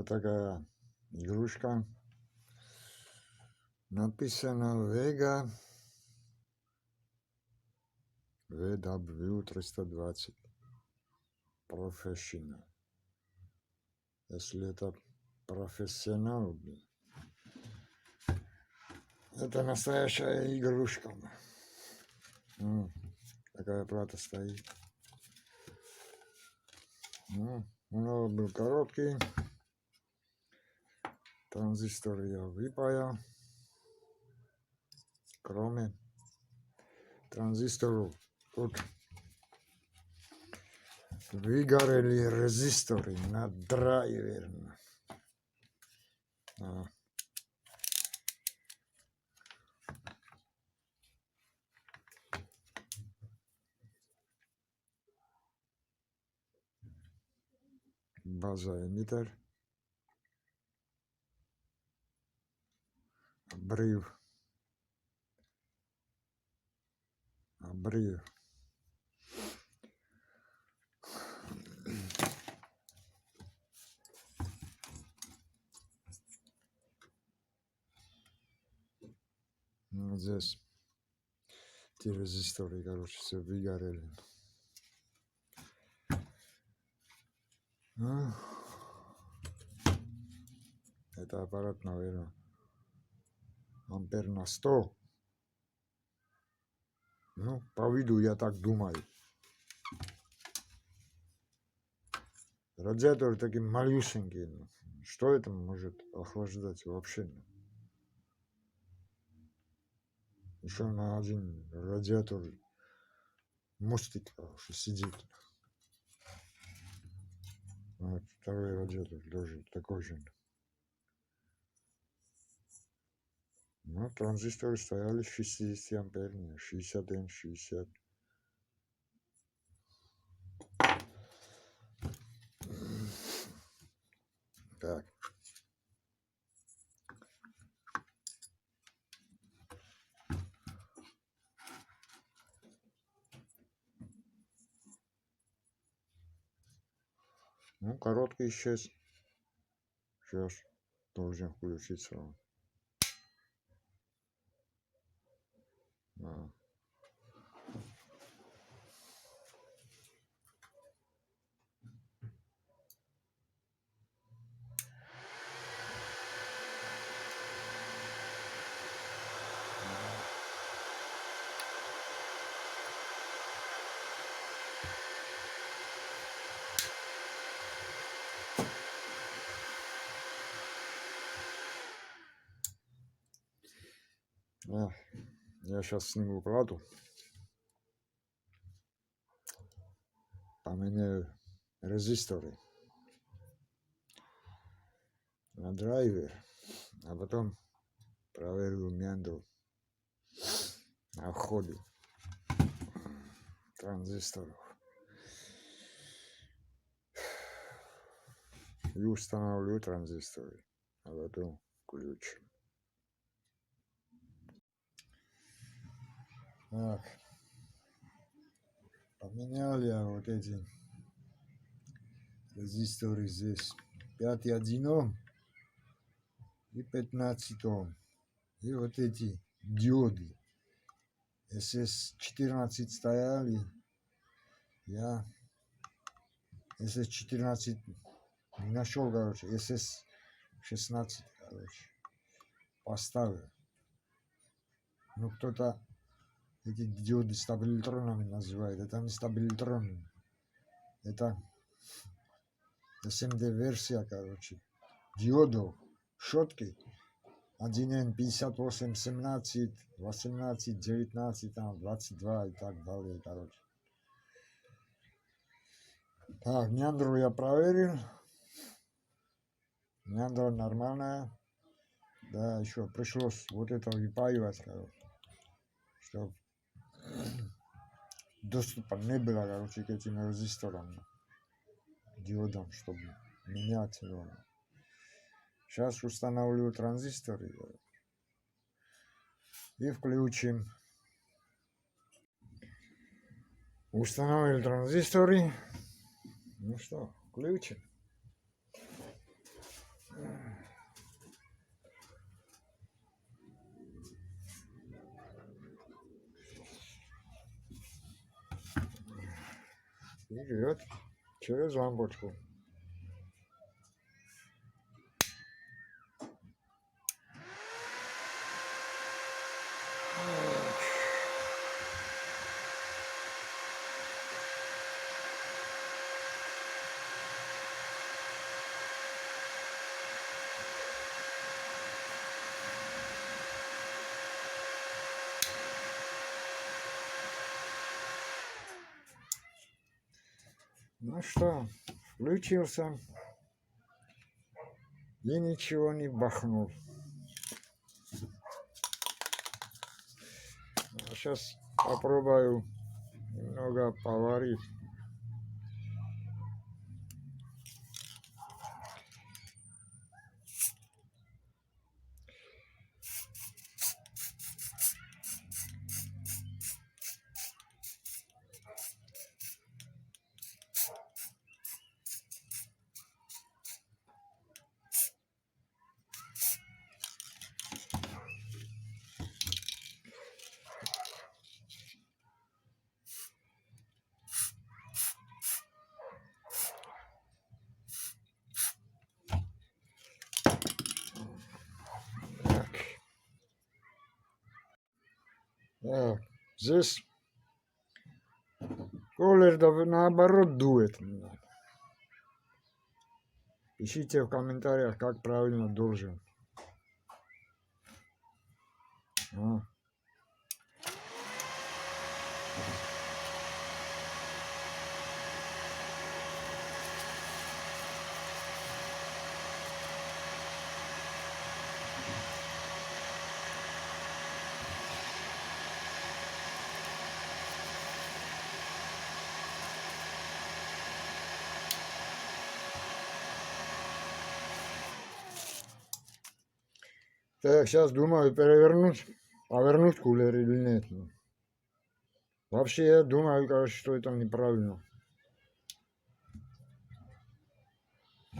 Вот такая игрушка. Написано Vega VW 320 Professional. Если это профессионал, это настоящая игрушка. Такая плата стоит. Он был короткий. Транзистор я выпаял. Кроме транзисторов тут выгорели резисторы на драйвер. База эмиттер. Обрыв. Вот здесь те резисторы, короче, все выгорели. Это аппарат, наверное, ампер на 100. Ну, по виду я так думаю. Радиатор такой малюсенький. Что это может охлаждать вообще? Еще на один радиатор мостик сидит. Вот второй радиатор тоже такой же. Ну, транзисторы стояли 60 амперные, 61, 60. Так. Ну, короткий исчез. Сейчас должен включиться. Я сейчас сниму плату. Поменяю резисторы на драйвер, а потом проверю мендл на входе транзисторов и установлю транзисторы, а потом включу. Так, поменяли я вот эти резисторы здесь 5,1 Ом и 15 Ом. И вот эти диоды SS14 стояли, я SS14 не нашел, короче, SS16, короче, поставил. Ну, кто-то эти диоды стабилитронами называет. Это не стабилитрон. Это SMD версия, короче, диодов, щетки. 1N58, 17, 18, 19, там, 22 и так далее, короче. Так, няндру я проверил. Няндра нормальная. Да, еще пришлось вот это выпаивать, короче, чтобы доступа не было, короче, к этим резисторам, диодам, чтобы менять его. Сейчас установлю транзисторы и включим. Установили транзисторы. Ну что, включим. идет через лампочку. Ну что, включился и ничего не бахнул. Сейчас попробую немного поварить. Здесь колер наоборот дует меня. Пишите в комментариях, как правильно должен. Так, сейчас думаю повернуть кулер или нет. Вообще я думаю, короче, что это неправильно.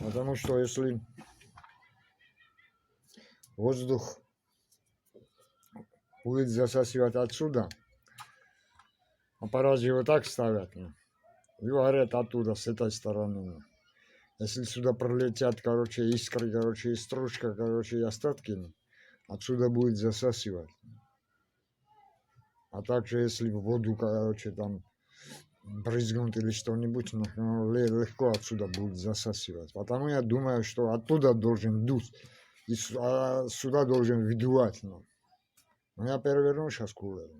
Потому что если воздух будет засасывать отсюда, аппарат его так ставят, и говорят оттуда, с этой стороны. Если сюда пролетят, короче, искры, короче, и стружка, короче, и остатки, отсюда будет засасывать. А также, если в воду, короче, там брызгнуть или что-нибудь, легко отсюда будет засасывать. Потому я думаю, что оттуда должен дуть, и сюда должен выдувать. Но я переверну сейчас кулер.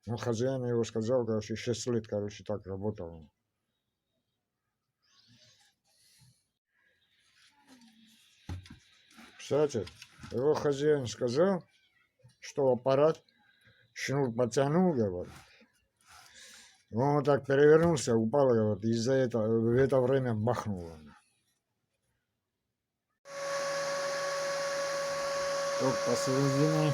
Но хозяин его сказал, короче, 6 лет, короче, так работал. Кстати, его хозяин сказал, что аппарат шнур потянул, говорит. Он вот так перевернулся, упал, говорит, и из-за этого в это время бахнуло. Ток посередине.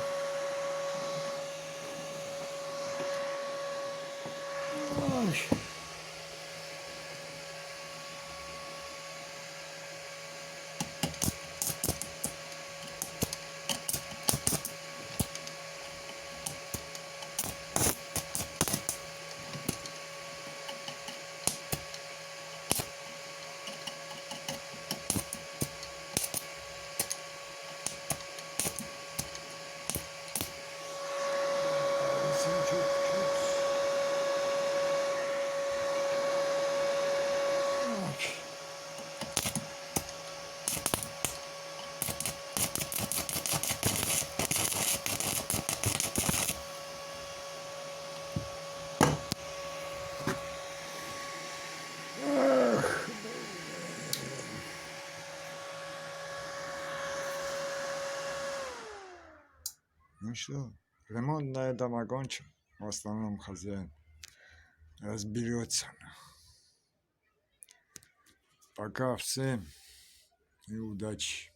Ну что, ремонт на этом окончен. В основном хозяин разберется. Пока всем и удачи.